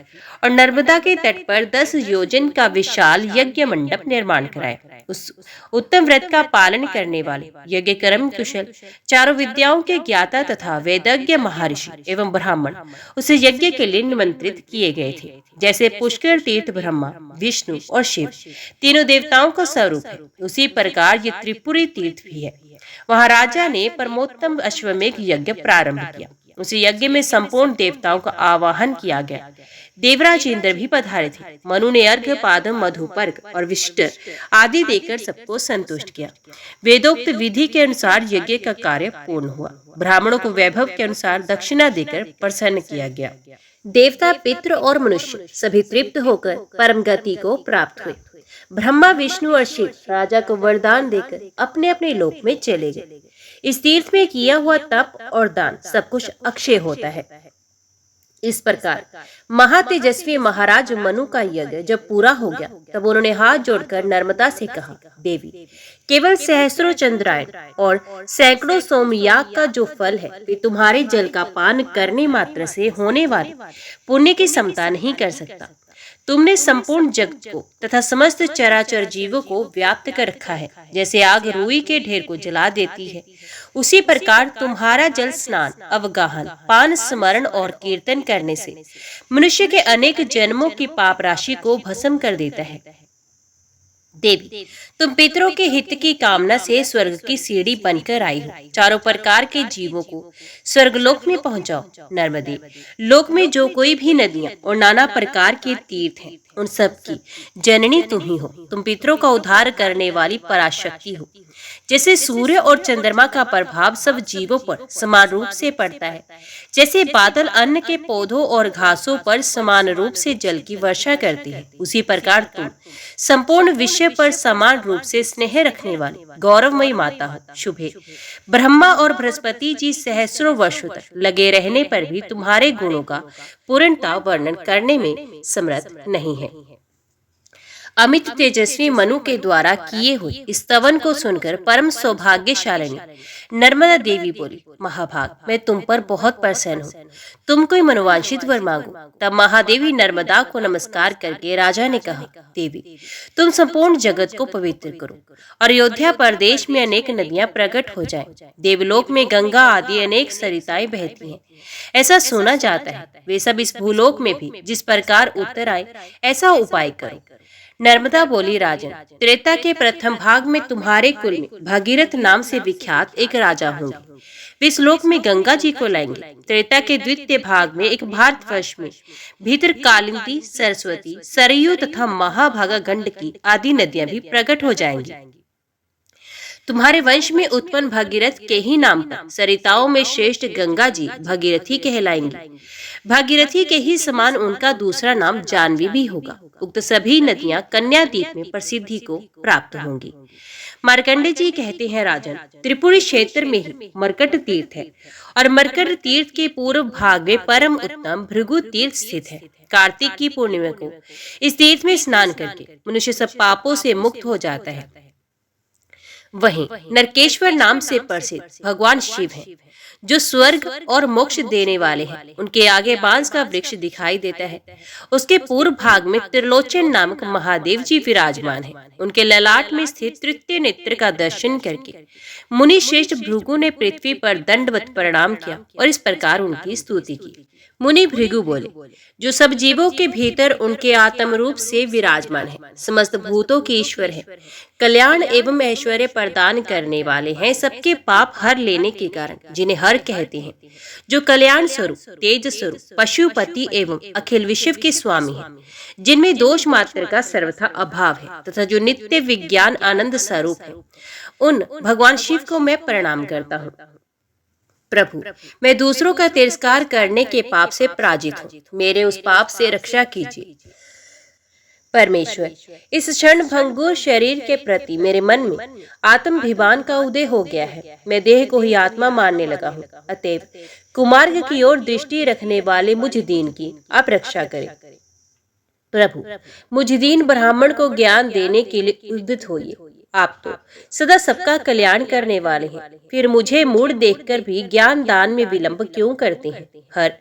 और नर्मदा के तट पर 10 योजन का विशाल यज्ञ मंडप निर्माण कराया। उस उत्तम व्रत का पालन करने वाले यज्ञ कर्म कुशल चारों विद्याओं के ज्ञाता तथा वेदज्ञ महर्षि एवं ब्राह्मण उसे यज्ञ के लिए निमंत्रित किए गए थे। जैसे पुष्कर तीर्थ ब्रह्मा, विष्णु और शिव तीनों देवताओं का स्वरूप है, उसी प्रकार ये त्रिपुरी तीर्थ भी है। वहां राजा ने परमोत्तम अश्वमेघ यज्ञ प्रारंभ किया। उसी यज्ञ में संपूर्ण देवताओं का आवाहन किया गया। देवराज इंद्र भी पधारे थे। मनु ने अर्घ्य, पादम, मधुपर्क और विष्ट आदि देकर सबको संतुष्ट किया। वेदोक्त विधि के अनुसार यज्ञ का कार्य पूर्ण हुआ। ब्राह्मणों को वैभव के अनुसार दक्षिणा देकर प्रसन्न किया गया। देवता, पितृ और मनुष्य सभी तृप्त होकर परम गति को प्राप्त हुए। ब्रह्मा, विष्णु और शिव राजा को वरदान देकर अपने अपने लोक में चले गए। इस तीर्थ में किया हुआ तप और दान सब कुछ अक्षय होता है। इस प्रकार महातेजस्वी महाराज मनु का यज्ञ जब पूरा हो गया, तब उन्होंने हाथ जोड़कर नर्मदा से कहा, देवी, केवल सहस्रों चंद्रायन और सैकड़ों सोमयाग का जो फल है, वे तुम्हारे जल का पान करने मात्र से होने वाले पुण्य की समता नहीं कर सकता। तुमने संपूर्ण जगत को तथा समस्त चराचर जीवों को व्याप्त कर रखा है। जैसे आग रुई के ढेर को जला देती है, उसी प्रकार तुम्हारा जल स्नान, अवगाहन, पान, स्मरण और कीर्तन करने से मनुष्य के अनेक जन्मों की पाप राशि को भस्म कर देता है। देवी, तुम पितरों के हित की कामना से स्वर्ग की सीढ़ी बनकर आई हो। चारों प्रकार के जीवों को स्वर्गलोक में पहुंचाओ। नर्मदे लोक में जो कोई भी नदियां और नाना प्रकार के तीर्थ हैं, उन सब की जननी तुम ही हो। तुम पितरों का उद्धार करने वाली पराशक्ति हो। जैसे सूर्य और चंद्रमा का प्रभाव सब जीवों पर समान रूप से पड़ता है, जैसे बादल अन्न के पौधों और घासों पर समान रूप से जल की वर्षा करती है, उसी प्रकार तुम संपूर्ण विश्व पर समान रूप से स्नेह रखने वाली गौरवमयी माता हो। शुभे, ब्रह्मा और बृहस्पति जी सहस्रों वर्षों तक लगे रहने पर भी तुम्हारे गुणों का पूर्णता वर्णन करने में समर्थ नहीं है। अमित तेजस्वी मनु के द्वारा किए हुए इस स्तवन को सुनकर परम सौभाग्यशालिनी नर्मदा देवी बोली, महाभाग, मैं तुम पर बहुत प्रसन्न हूँ। तुम कोई मनोवांछित वर मांगो। तब महादेवी नर्मदा को नमस्कार करके राजा ने कहा, देवी, तुम संपूर्ण जगत को पवित्र करो और अयोध्या प्रदेश में अनेक नदियां प्रकट हो जाएं। देवलोक में गंगा आदि अनेक सरिताएं बहती हैं, ऐसा सुना जाता है। वे सब इस भूलोक में भी जिस प्रकार उतर आए, ऐसा उपाय करो। नर्मदा बोली, राजन, त्रेता के प्रथम भाग में तुम्हारे कुल में भगीरथ नाम से विख्यात एक राजा होंगे। वे इस लोक में गंगा जी को लाएंगे। त्रेता के द्वितीय भाग में एक भारतवर्ष में भीतर कालिंदी, सरस्वती, सरयू तथा महाभागा गंडकी आदि नदियां भी प्रकट हो जाएंगी। तुम्हारे वंश में उत्पन्न भगीरथ के ही नाम पर सरिताओं में श्रेष्ठ गंगा जी भगीरथी कहलाएंगी। भागीरथी के ही समान उनका दूसरा नाम जानवी भी होगा। उक्त सभी नदियां कन्याद्वीप में प्रसिद्धि को प्राप्त होंगी। मार्कंडे जी कहते हैं, राजन, त्रिपुरी क्षेत्र में ही मरकट तीर्थ है और मरकट तीर्थ के पूर्व भाग में परम उत्तम भृगु तीर्थ स्थित है। कार्तिक की पूर्णिमा को इस तीर्थ में स्नान करके मनुष्य सब पापों से मुक्त हो जाता है। वहीं नरकेश्वर नाम से प्रसिद्ध भगवान शिव हैं, जो स्वर्ग और मोक्ष देने वाले हैं। उनके आगे बांस का वृक्ष दिखाई देता है। उसके पूर्व भाग में त्रिलोचन नामक महादेव जी विराजमान हैं। उनके ललाट में स्थित तृतीय नेत्र का दर्शन करके मुनि श्रेष्ठ भृगु ने पृथ्वी पर दंडवत प्रणाम किया और इस प्रकार उनकी स्तुति की। मुनि भृगु बोले, जो सब जीवों के भीतर उनके आत्म रूप से विराजमान है, समस्त भूतों के ईश्वर है, कल्याण एवं ऐश्वर्य प्रदान करने वाले हैं, सबके पाप हर लेने के कारण जिन्हें हर कहते हैं, जो कल्याण स्वरूप, तेज स्वरूप, पशुपति एवं अखिल विश्व के स्वामी हैं, जिनमें दोष मात्र का सर्वथा अभाव है तथा जो नित्य विज्ञान आनंद स्वरूप है, उन भगवान शिव को मैं प्रणाम करता हूँ। प्रभु, मैं दूसरों का तिरस्कार करने के पाप से पराजित हूँ, मेरे उस पाप से रक्षा कीजिए। परमेश्वर, इस क्षण भंगुर शरीर के प्रति मेरे मन में आत्माभिमान का उदय हो गया है। मैं देह को ही आत्मा मानने लगा हूँ। अतएव कुमार्ग की ओर दृष्टि रखने वाले मुझ दीन की आप रक्षा करें। प्रभु, मुझ दीन ब्राह्मण को ज्ञान देने के लिए उद्यत होइए। आप तो सदा सबका कल्याण करने वाले हैं, फिर मुझे मूढ़ देखकर भी ज्ञान दान में विलंब क्यों करते हैं? हर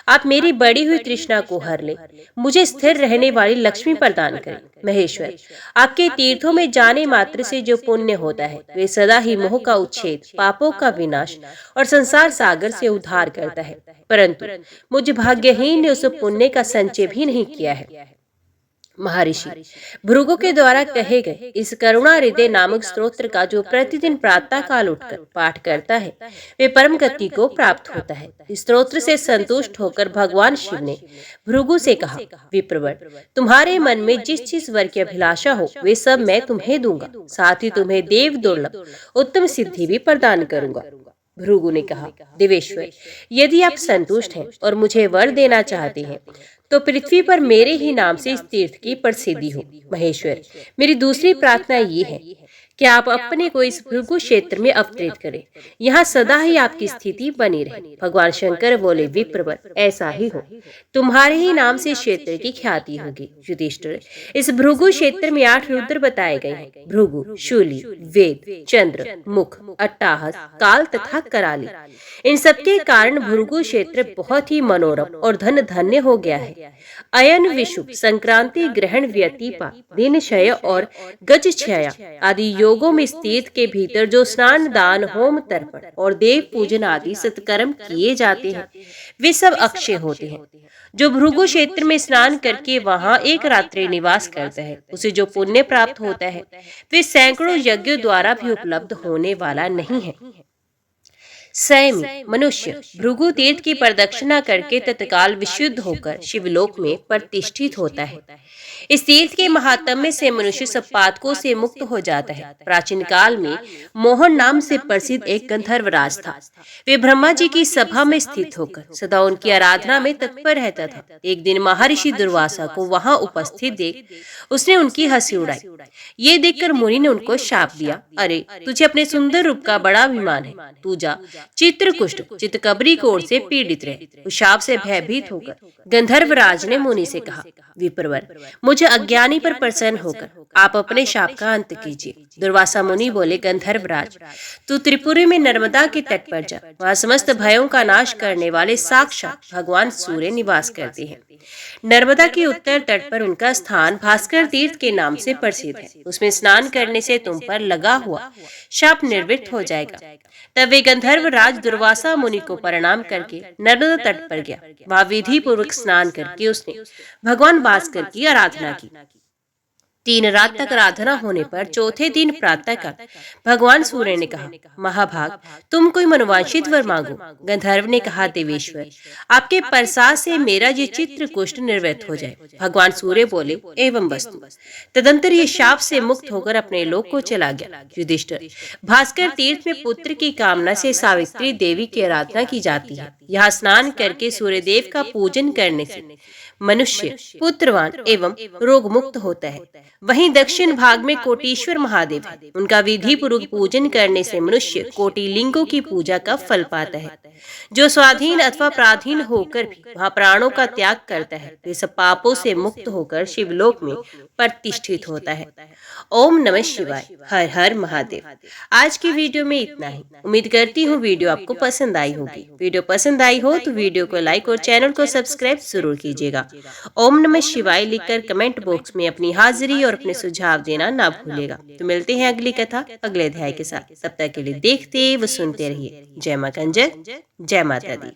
आप मेरी बढ़ी हुई तृष्णा को हर ले, मुझे स्थिर रहने वाली लक्ष्मी प्रदान करें। महेश्वर, आपके तीर्थों में जाने मात्र से जो पुण्य होता है, वे सदा ही मोह का उच्छेद, पापों का विनाश और संसार सागर से उद्धार करता है। परंतु मुझ भाग्यहीन ने उस पुण्य का संचय भी नहीं किया है। महर्षि भृगु के द्वारा कहे गए इस करुणा हृदय नामक स्तोत्र का जो प्रतिदिन प्रातः काल उठकर पाठ करता है, वे परम गति को प्राप्त होता है। इस स्तोत्र से संतुष्ट होकर भगवान शिव ने भृगु से कहा, विप्रवर, तुम्हारे मन में जिस जिस वर की अभिलाषा हो, वे सब मैं तुम्हें दूंगा। साथ ही तुम्हें देव दुर्लभ उत्तम सिद्धि भी प्रदान करूंगा। भृगु ने कहा, देवेश्वर, यदि आप संतुष्ट हैं और मुझे वर देना चाहते हैं तो पृथ्वी पर मेरे ही नाम से इस तीर्थ की प्रसिद्धि हो। महेश्वर, मेरी दूसरी प्रार्थना ये है कि आप अपने को इस भृगु क्षेत्र में अवतरित करें, यहाँ सदा ही आपकी स्थिति बनी रहे। भगवान शंकर बोले, विप्रवर, ऐसा ही हो, तुम्हारे ही नाम से क्षेत्र की ख्याति होगी। युधिष्ठिर, इस भृगु क्षेत्र में 8 रुद्र बताए गए हैं, भृगु, शूली, वेद, चंद्र, मुख, अट्टाहस, काल तथा कराली। इन सबके कारण भृगु क्षेत्र बहुत ही मनोरम और धन धन्य हो गया है। अयन विषुव, संक्रांति, ग्रहण, व्यतिपा, दिनक्षय और गजक्षय आदि योगों में इस तीर्थ के भीतर जो स्नान, दान, होम, तर्पण और देव पूजन आदि सत्कर्म किए जाते हैं वे सब अक्षय होते हैं। जो भृगु क्षेत्र में स्नान करके वहां एक रात्रि निवास करता है उसे जो पुण्य प्राप्त होता है वे सैकड़ों यज्ञों द्वारा भी उपलब्ध होने वाला नहीं है। संयमी मनुष्य भृगु तीर्थ की प्रदक्षिणा करके तत्काल विशुद्ध होकर शिवलोक में प्रतिष्ठित होता है। इस तीर्थ के महात्म्य से मनुष्य सब पातकों से मुक्त हो जाता है। प्राचीन काल में मोहन नाम से प्रसिद्ध एक गंधर्वराज था। वे ब्रह्मा जी की सभा में स्थित होकर सदा उनकी आराधना में तत्पर रहता था। एक दिन महर्षि दुर्वासा को वहां उपस्थित देख उसने उनकी हंसी उड़ाई। ये देखकर मुनि ने उनको शाप दिया, अरे तुझे अपने सुंदर रूप का बड़ा अभिमान है, तू जा चित्रकुष्ट चितकबरी कोढ़ से पीड़ित रहे। उस शाप से भयभीत होकर गंधर्वराज ने मुनि से कहा, विप्रवर, मुझे अज्ञानी पर प्रसन्न होकर आप अपने शाप का अंत कीजिए। दुर्वासा मुनि बोले, गंधर्वराज, तू त्रिपुरी में नर्मदा के तट पर जा, वहाँ समस्त भयों का नाश करने वाले साक्षात भगवान सूर्य निवास करते हैं। नर्मदा के उत्तर तट पर उनका स्थान भास्कर तीर्थ के नाम से प्रसिद्ध है। उसमें स्नान करने से तुम पर लगा हुआ शाप निवृत्त हो जाएगा। तब वे गंधर्वराज दुर्वासा मुनि को प्रणाम करके नर्मदा तट पर गया। वहां विधि पूर्वक स्नान करके उसने भगवान भास्कर की आराधना की। 3 रात तक आराधना होने पर चौथे दिन प्रातःकाल भगवान सूर्य ने कहा, महाभाग, तुम कोई मनोवांछित वर मांगो। गंधर्व ने कहा, देवेश्वर, आपके प्रसाद से मेरा ये चित्रकुष्ट निवृत्त हो जाए। भगवान सूर्य बोले, एवं वस्तु। तदंतर ये शाप से मुक्त होकर अपने लोक को चला गया। युधिष्ठिर, भास्कर तीर्थ में पुत्र की कामना से सावित्री देवी की आराधना की जाती है। यहाँ स्नान करके सूर्य देव का पूजन करने से मनुष्य पुत्रवान एवं रोग मुक्त होता है। वहीं दक्षिण भाग में कोटीश्वर महादेव है। उनका विधि पूर्वक पूजन करने से मनुष्य कोटि लिंगों की पूजा का फल पाता है। जो स्वाधीन अथवा पराधीन होकर भी वहाँ प्राणों का त्याग करता है वे सब पापों से मुक्त होकर शिवलोक में प्रतिष्ठित होता है। ओम नमः शिवाय। हर हर महादेव। आज की वीडियो में इतना ही। उम्मीद करती हूँ वीडियो आपको पसंद आई होगी। वीडियो पसंद आई हो तो वीडियो को लाइक और चैनल को सब्सक्राइब जरूर कीजिएगा। ओम नमः शिवाय लिखकर कमेंट बॉक्स में अपनी हाजिरी और अपने सुझाव देना ना भूलेगा। तो मिलते हैं अगली कथा अगले अध्याय के साथ। तब तक के लिए देखते व सुनते रहिए। जय मां कंजर, जय माता दी।